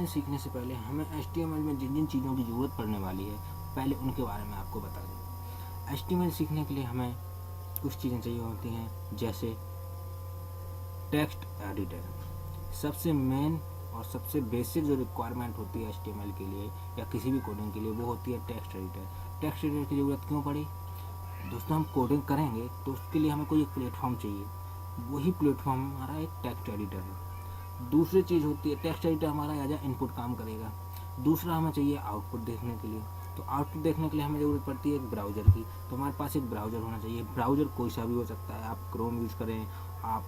HTML सीखने से पहले हमें HTML में जिन जिन चीज़ों की ज़रूरत पड़ने वाली है पहले उनके बारे में आपको बता दें। HTML सीखने के लिए हमें कुछ चीज़ें चाहिए होती हैं, जैसे टेक्स्ट एडिटर। सबसे मेन और सबसे बेसिक जो रिक्वायरमेंट होती है HTML के लिए या किसी भी कोडिंग के लिए वो होती है टेक्स्ट एडिटर। टेक्स्ट एडिटर की ज़रूरत क्यों पड़ी? दोस्तों, हम कोडिंग करेंगे तो उसके लिए हमें कोई एक प्लेटफॉर्म चाहिए, वही प्लेटफॉर्म हमारा एक टेक्स्ट एडिटर है। दूसरी चीज़ होती है, टेक्स्ट एडिटर हमारा एज ए इनपुट काम करेगा। दूसरा हमें चाहिए आउटपुट देखने के लिए। तो आउटपुट देखने के लिए हमें ज़रूरत पड़ती है एक ब्राउज़र की। तो हमारे पास एक ब्राउज़र होना चाहिए। ब्राउज़र कोई सा भी हो सकता है, आप क्रोम यूज़ करें, आप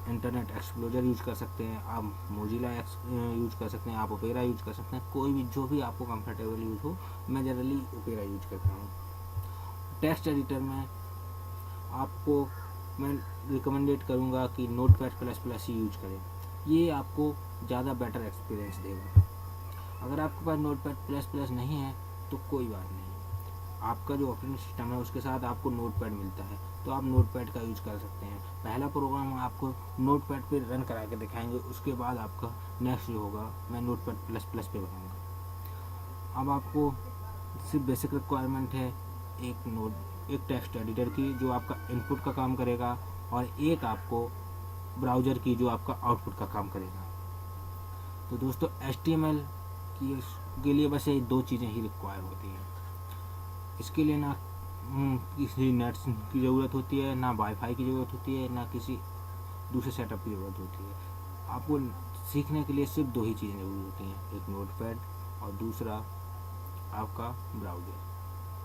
इंटरनेट एक्सप्लोरर यूज़ कर सकते हैं, आप मोजिला यूज़ कर सकते हैं, आप ओपेरा यूज़ कर सकते हैं, कोई भी जो भी आपको कंफर्टेबल यूज़ हो। मैं जनरली ओपेरा यूज़ करता हूँ। टेक्स्ट एडिटर में आपको मैं रिकमेंडेड करूँगा कि Notepad++ ही यूज करें, ये आपको ज़्यादा बेटर एक्सपीरियंस देगा। अगर आपके पास Notepad++ नहीं है तो कोई बात नहीं, आपका जो ऑपरेटिंग सिस्टम है उसके साथ आपको नोटपैड मिलता है, तो आप नोटपैड का यूज़ कर सकते हैं। पहला प्रोग्राम हम आपको नोटपैड पे रन करा के दिखाएंगे, उसके बाद आपका नेक्स्ट जो होगा मैं Notepad++ पे बनाऊँगा। अब आपको सिर्फ बेसिक रिक्वायरमेंट है एक टेक्स्ट एडिटर की जो आपका इनपुट का काम करेगा, और एक आपको ब्राउज़र की जो आपका आउटपुट का काम करेगा। तो दोस्तों, HTML के लिए बस ये दो चीज़ें ही रिक्वायर होती हैं। इसके लिए ना किसी नेट की ज़रूरत होती है, ना वाईफाई की ज़रूरत होती है, ना किसी दूसरे सेटअप की ज़रूरत होती है। आपको सीखने के लिए सिर्फ दो ही चीज़ें ज़रूरी होती हैं, एक नोटपैड और दूसरा आपका ब्राउज़र।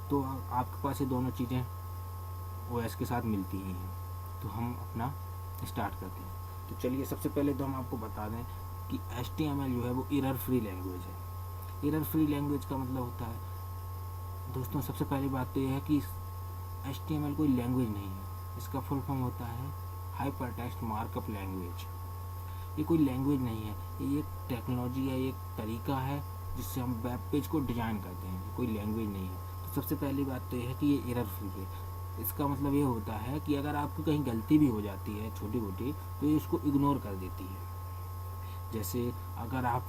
तो आपके पास ये दोनों चीज़ें OS के साथ मिलती ही हैं। तो हम अपना स्टार्ट करते हैं। तो चलिए, सबसे पहले तो हम आपको बता दें कि HTML जो है वो एरर फ्री लैंग्वेज है। एरर फ्री लैंग्वेज का मतलब होता है दोस्तों, सबसे पहली बात तो यह है कि HTML कोई लैंग्वेज नहीं है। इसका फुल फॉर्म होता है हाइपरटेक्स्ट मार्कअप लैंग्वेज। ये कोई लैंग्वेज नहीं है, ये एक टेक्नोलॉजी है, एक तरीका है जिससे हम वेब पेज को डिज़ाइन करते हैं। कोई लैंग्वेज नहीं है। तो सबसे पहली बात तो यह है कि ये एरर फ्री है। इसका मतलब ये होता है कि अगर आपको कहीं गलती भी हो जाती है छोटी मोटी, तो ये उसको इग्नोर कर देती है। जैसे अगर आप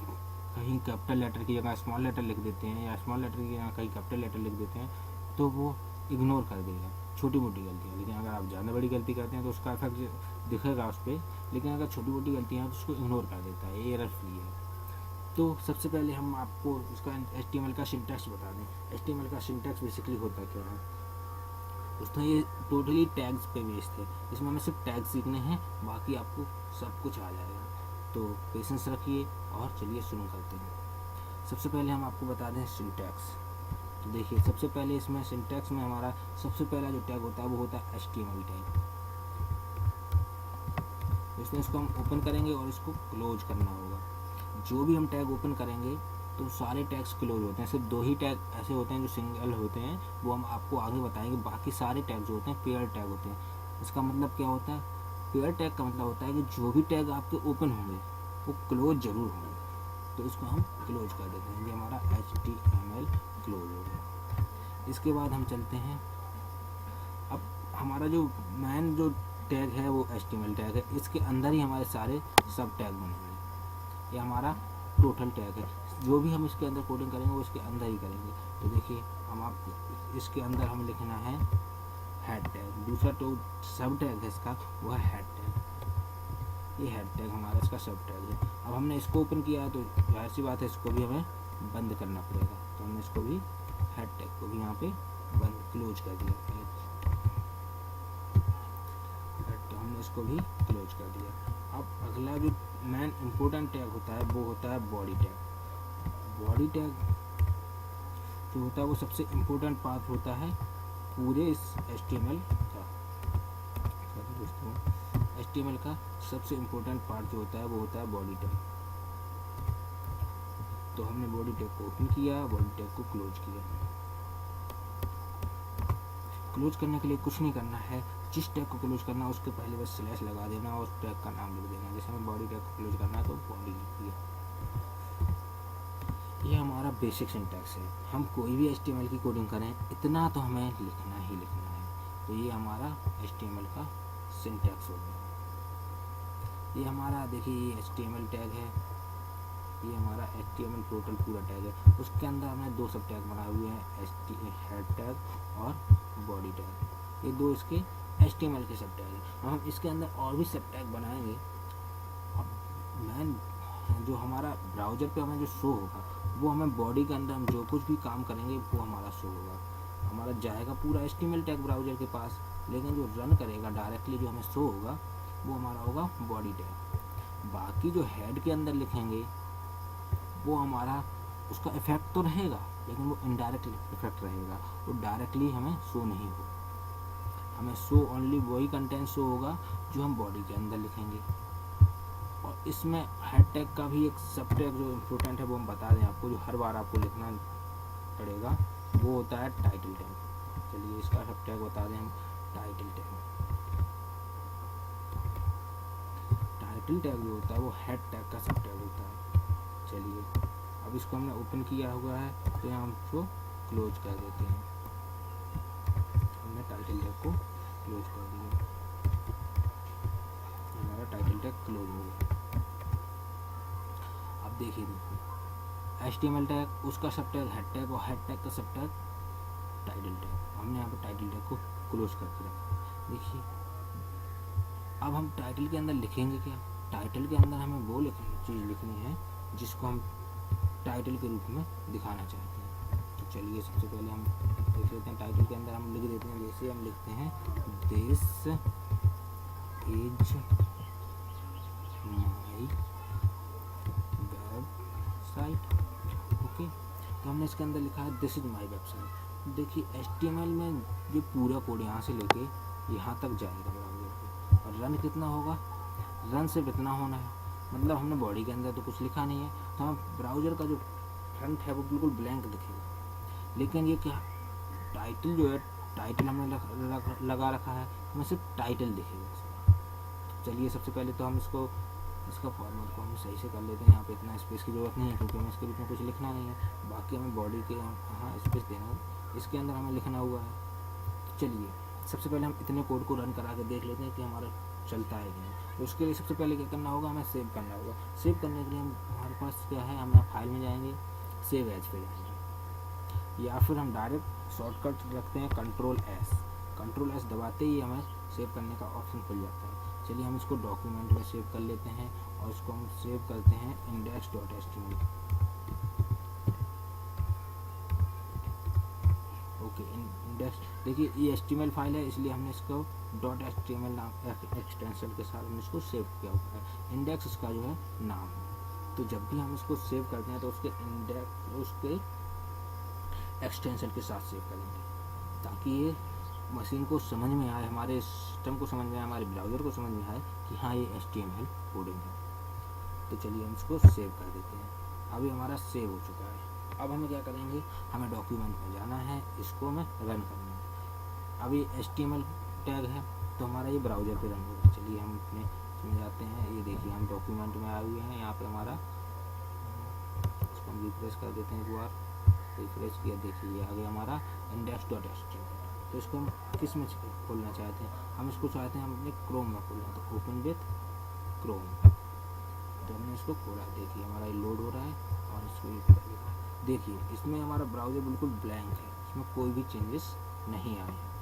कहीं कैपिटल लेटर की जगह स्मॉल लेटर लिख देते हैं या स्मॉल लेटर की जगह कहीं कैपिटल लेटर लिख देते हैं, तो वो इग्नोर कर देगा छोटी मोटी गलतियाँ। लेकिन अगर आप ज़्यादा बड़ी गलती करते हैं तो उसका इफेक्ट दिखेगा उस पर, लेकिन अगर छोटी मोटी गलतियाँ हैं तो उसको इग्नोर कर देता है। ये एरर फ्री है। तो सबसे पहले हम आपको उसका HTML का सिंटैक्स बता दें। HTML का सिंटैक्स बेसिकली होता क्या है दोस्तों, ये टोटली टैग्स पे बेस्ड है। इसमें हमें सिर्फ टैग सीखने हैं, बाकी आपको सब कुछ आ जाएगा। तो पेशेंस रखिए और चलिए शुरू करते हैं। सबसे पहले हम आपको बता दें सिंटैक्स। तो देखिए, सबसे पहले इसमें सिंटैक्स में हमारा सबसे पहला जो टैग होता है वो होता है HTML टैग। इसमें इसको हम ओपन करेंगे और इसको क्लोज करना होगा। जो भी हम टैग ओपन करेंगे तो सारे टैग्स क्लोज होते हैं। सिर्फ दो ही टैग ऐसे होते हैं जो सिंगल होते हैं, वो हम आपको आगे बताएंगे। बाकी सारे टैग जो होते हैं पेयर टैग होते हैं। इसका मतलब क्या होता है? पेयर टैग का मतलब होता है कि जो भी टैग आपके ओपन होंगे वो क्लोज जरूर होंगे। तो इसको हम क्लोज कर देते हैं। ये हमारा HTML क्लोज हो गया। इसके बाद हम चलते हैं, अब हमारा जो मेन जो टैग है वो HTML टैग है। इसके अंदर ही हमारे सारे सब टैग बनेंगे। ये हमारा टोटल टैग है। जो भी हम इसके अंदर कोडिंग करेंगे वो इसके अंदर ही करेंगे। तो देखिए, हम आप इसके अंदर हमें लिखना है हेड टैग। दूसरा तो सब टैग है इसका, वो है हेड टैग। ये हेड टैग हमारा इसका सब टैग है। अब हमने इसको ओपन किया है तो जाहिर सी बात है इसको भी हमें बंद करना पड़ेगा। तो हमने इसको भी हेड टैग को भी यहाँ पे बंद क्लोज कर दिया। तो हमने इसको भी क्लोज कर दिया। अब अगला जो मेन इम्पोर्टेंट टैग होता है वो होता है बॉडी टैग। बॉडी टैग जो होता है वो सबसे इम्पोर्टेंट पार्ट होता है पूरे इस HTML का। दोस्तों, HTML का सबसे इम्पोर्टेंट पार्ट जो होता है वो होता है बॉडी टैग। तो हमने बॉडी टैग को ओपन किया, बॉडी टैग को क्लोज किया। क्लोज करने के लिए कुछ नहीं करना है। जिस टैग को क्लोज करना है उसके पहले बस स्लैश लगा देना और उस टैग का नाम लिख देना। जैसे हमें बॉडी टैग को क्लोज करना है तो बॉडी लिख दिया। ये हमारा बेसिक सिंटैक्स है। हम कोई भी HTML की कोडिंग करें इतना तो हमें लिखना ही लिखना है। तो ये हमारा HTML का सिंटैक्स हो गया। ये हमारा देखिए ये HTML टैग है। ये हमारा HTML टोटल पूरा टैग है। उसके अंदर हमने 2 सब टैग बनाए हुए हैं, हेड टैग और बॉडी टैग। ये 2 इसके HTML के सब टैग हैं। हम इसके अंदर और भी सब टैग बनाएंगे। अब मैन जो हमारा ब्राउज़र पे हमें जो शो होगा वो हमें बॉडी के अंदर हम जो कुछ भी काम करेंगे वो हमारा शो होगा। हमारा जाएगा पूरा HTML टैग ब्राउज़र के पास, लेकिन जो रन करेगा डायरेक्टली जो हमें शो होगा वो हमारा होगा बॉडी टैग। बाकी जो हेड के अंदर लिखेंगे वो हमारा उसका इफेक्ट तो रहेगा, लेकिन वो इनडायरेक्ट इफेक्ट रहेगा, वो डायरेक्टली हमें शो नहीं होगा। हमें शो ओनली वही कंटेंट शो होगा जो हम बॉडी के अंदर लिखेंगे। और इसमें हेड टैग का भी एक सब टैग जो इम्पोर्टेंट है वो हम बता दें आपको, जो हर बार आपको लिखना पड़ेगा, वो होता है टाइटल टैग। चलिए इसका सब टैग बता दें हम। टाइटल टैग जो होता है वो हेड टैग का सब टैग होता है। चलिए अब इसको हमने ओपन किया हुआ है तो यहाँ हम इसको क्लोज कर देते हैं। हमने टाइटल टैग को क्लोज कर दिया, हमारा टाइटल टैग क्लोज हो गया। अब देखिए HTML टैग, उसका सब टैग हेड टैग और हेड टैग का सब टैग टाइटल टैग। हमने यहाँ पर टाइटल टैग को क्लोज करके रखा। देखिए अब हम टाइटल के अंदर लिखेंगे क्या? टाइटल के अंदर हमें वो चीज़ लिखनी है जिसको हम टाइटल के रूप में दिखाना चाहते हैं। तो चलिए सबसे पहले हम देख लेते हैं। टाइटल के अंदर हम लिख देते हैं, जैसे हम लिखते हैं this is my website. Okay, तो हमने इसके अंदर लिखा है दिस इज माई वेबसाइट। देखिए HTML में जो पूरा कोड यहाँ से लेके यहाँ तक जाएगा ब्राउज़र पे, और रन कितना होगा? रन सिर्फ इतना होना है, मतलब हमने बॉडी के अंदर तो कुछ लिखा नहीं है, तो हम ब्राउज़र का जो फ्रंट है वो बिल्कुल ब्लैंक दिखेगा। लेकिन ये क्या, टाइटल जो है, टाइटल हमने लगा रखा है, हमें सिर्फ टाइटल दिखेगा। चलिए सबसे पहले तो हम इसका फॉर्मेट को हम सही से कर लेते हैं। यहाँ पे इतना स्पेस की ज़रूरत नहीं है क्योंकि हमें इसके बीच में कुछ लिखना नहीं है। बाकी हमें बॉडी के यहाँ स्पेस देना है, इसके अंदर हमें लिखना हुआ है। चलिए सबसे पहले हम इतने कोड को रन करा के देख लेते हैं कि हमारा चलता है कि नहीं। तो उसके लिए सबसे पहले क्या करना होगा, हमें सेव करना होगा। सेव करने के लिए हमारे पास क्या है, हम यहाँ फाइल में जाएंगे, सेव एज पे जाएंगे, या फिर हम डायरेक्ट शॉर्टकट रखते हैं कंट्रोल एस दबाते ही हमें सेव करने का ऑप्शन खुल जाता है। चलिए हम इसको डॉक्यूमेंट में सेव कर लेते हैं और इसको हम सेव करते हैं index.html। ओके, इंडेक्स, देखिए ये HTML फाइल है इसलिए हमने इसको .html नाम एक्सटेंशन के साथ हमने इसको सेव किया हुआ है। इंडेक्स इसका जो है नाम है। तो जब भी हम इसको सेव करते हैं तो उसके एक्सटेंशन के साथ सेव करेंगे ताकि ये मशीन को समझ में आए, हमारे सिस्टम को समझ में आए, हमारे ब्राउज़र को समझ में आए कि हाँ ये HTML कोडिंग है। तो चलिए हम इसको सेव कर देते हैं। अभी हमारा सेव हो चुका है। अब हमें क्या करेंगे, हमें डॉक्यूमेंट में जाना है, इसको हमें रन करना है। अभी HTML टैग है तो हमारा ये ब्राउज़र पे रन होगा। चलिए हम अपने इसमें जाते हैं। ये देखिए हम डॉक्यूमेंट में आए हुए हैं। यहाँ पे हमारा, इसको हम रिफ्रेश कर देते हैं एक बार। रिफ्रेश किया, देखिए आ गया हमारा index.html। तो इसको हम किस में खोलना चाहते हैं, हम इसको चाहते हैं हम अपने क्रोम में खोलना, तो ओपन विथ क्रोम। तो हमने इसको खोला, देखिए हमारा ये लोड हो रहा है और इसको देखिए इसमें हमारा ब्राउज़र बिल्कुल ब्लैंक है, इसमें कोई भी चेंजेस नहीं आए हैं।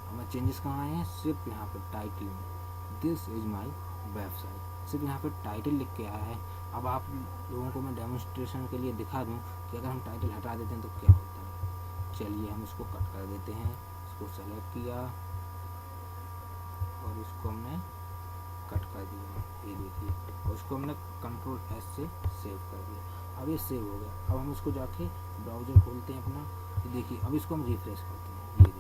हमें चेंजेस कहाँ आए हैं, सिर्फ यहाँ पर टाइटल में, दिस इज माई वेबसाइट, सिर्फ यहाँ पर टाइटल लिख के आया है। अब आप लोगों को मैं डेमोन्स्ट्रेशन के लिए दिखा दूँ कि अगर हम टाइटल हटा देते हैं तो क्या होता है। चलिए हम इसको कट कर देते हैं, इसको सेलेक्ट किया और इसको हमने कट कर दिया, ये देखिए, और इसको हमने कंट्रोल एस से सेव कर दिया। अब ये सेव हो गया। अब हम इसको जाके ब्राउज़र खोलते हैं अपना, ये देखिए अब इसको हम रिफ्रेश करते हैं। ये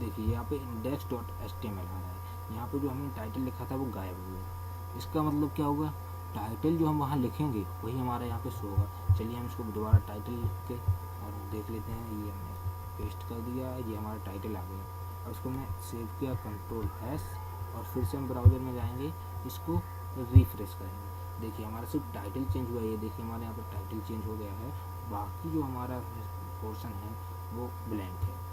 देखिए यहाँ पे index.html आ रहा है, यहाँ पे जो हमने टाइटल लिखा था वो गायब हो गया। इसका मतलब क्या होगा, टाइटल जो हम वहाँ लिखेंगे वही हमारा यहाँ पे शो होगा। चलिए हम इसको दोबारा टाइटल लिख के और देख लेते हैं। ये हमने पेस्ट कर दिया, ये हमारा टाइटल आ गया। और इसको मैं सेव किया कंट्रोल एस, और फिर से हम ब्राउज़र में जाएंगे, इसको रिफ्रेश करेंगे। देखिए हमारा सिर्फ टाइटल चेंज हुआ है, ये देखिए हमारे यहाँ पर टाइटल चेंज हो गया है, बाकी जो हमारा पोर्शन है वो ब्लैंक है।